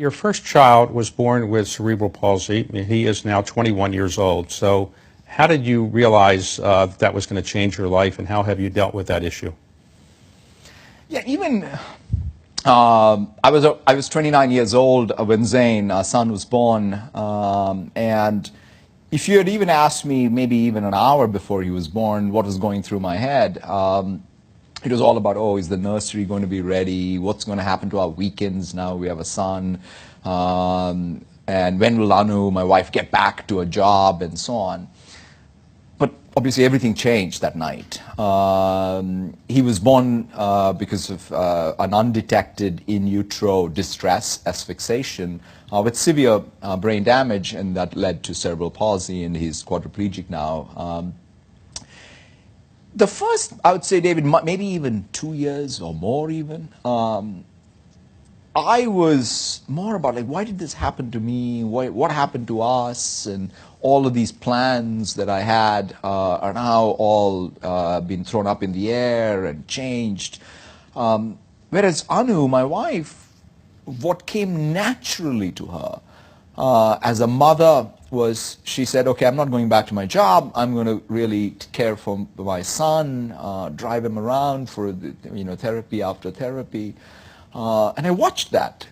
Your first child was born with cerebral palsy. He is now 21 years old. So how did you realize that was going to change your life, and how have you dealt with that issue? Yeah, even I was 29 years old when Zain, our son, was born, and if you had even asked me maybe even an hour before he was born what was going through my head, it was all about, oh, is the nursery going to be ready? What's going to happen to our weekends now we have a son? And when will Anu, my wife, get back to a job and so on? But obviously everything changed that night. He was born because of an undetected in utero distress, asphyxiation, with severe brain damage, and that led to cerebral palsy, and he's quadriplegic now. The first, I would say, David, maybe even 2 years or more even, I was more about like, why did this happen to me? What happened to us? And all of these plans that I had are now all been thrown up in the air and changed. Whereas Anu, my wife, what came naturally to her as a mother was, she said, okay, I'm not going back to my job. I'm going to really care for my son, drive him around for therapy after therapy. And I watched that.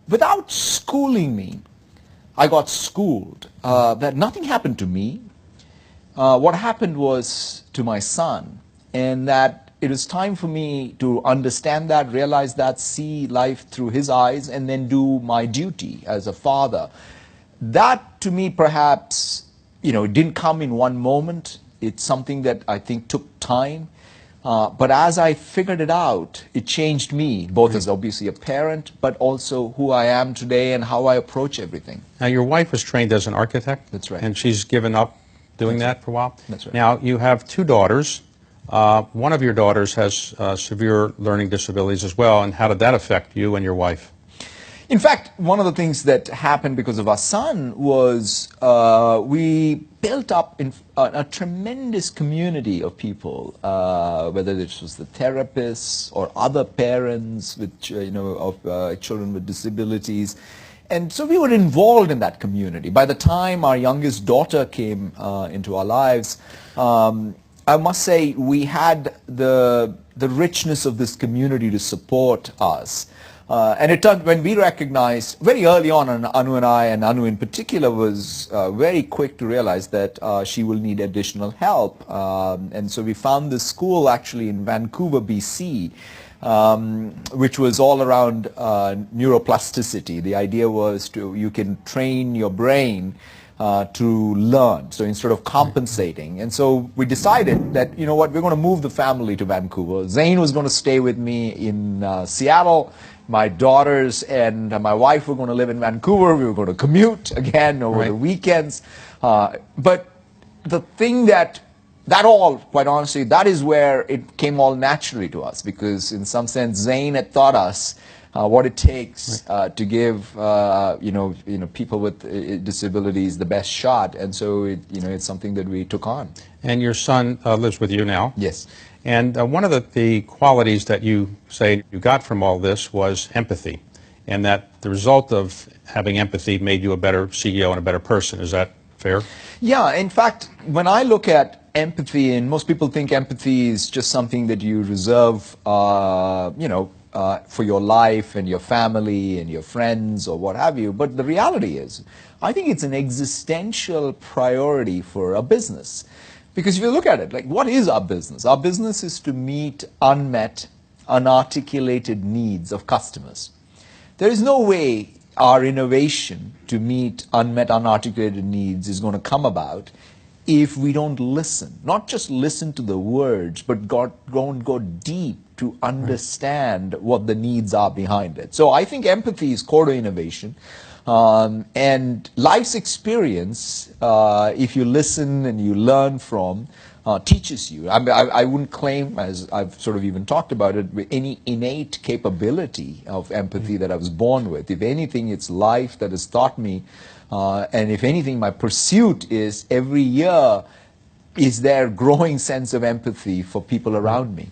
Without schooling me, I got schooled. That nothing happened to me. What happened was to my son, and that it was time for me to understand that, realize that, see life through his eyes, and then do my duty as a father. That, to me, perhaps, it didn't come in one moment. It's something that I think took time. But as I figured it out, it changed me, both as obviously a parent, but also who I am today and how I approach everything. Now, your wife was trained as an architect. That's right. And she's given up doing that for a while. That's right. Now, you have two daughters. One of your daughters has severe learning disabilities as well. And how did that affect you and your wife? In fact, one of the things that happened because of our son was we built up a tremendous community of people, whether this was the therapists or other parents with, of children with disabilities. And so we were involved in that community. By the time our youngest daughter came into our lives, I must say we had the richness of this community to support us. And it turned, when we recognized very early on, and Anu and I, and Anu in particular, was very quick to realize that she will need additional help. And so we found this school actually in Vancouver, BC, which was all around neuroplasticity. The idea was you can train your brain to learn, so instead of compensating. And so we decided that, you know what, we're going to move the family to Vancouver. Zain was going to stay with me in Seattle. My daughters and my wife were going to live in Vancouver. We were going to commute again over the weekends. But the thing that all, quite honestly, that is where it came all naturally to us, because in some sense Zain had taught us what it takes to give people with disabilities the best shot, and so it's something that we took on. And your son lives with you now. Yes. And one of the qualities that you say you got from all this was empathy, and that the result of having empathy made you a better CEO and a better person. Is that fair? Yeah. In fact, when I look at empathy, and most people think empathy is just something that you reserve, for your life and your family and your friends or what have you. But the reality is, I think it's an existential priority for a business. Because if you look at it, like, what is our business? Our business is to meet unmet, unarticulated needs of customers. There is no way our innovation to meet unmet, unarticulated needs is going to come about if we don't listen. Not just listen to the words, but go deep to understand what the needs are behind it. So I think empathy is core to innovation. And life's experience, if you listen and you learn from, teaches you. I wouldn't claim, as I've sort of even talked about it, with any innate capability of empathy that I was born with. If anything, it's life that has taught me. And if anything, my pursuit is every year, is there growing sense of empathy for people around me.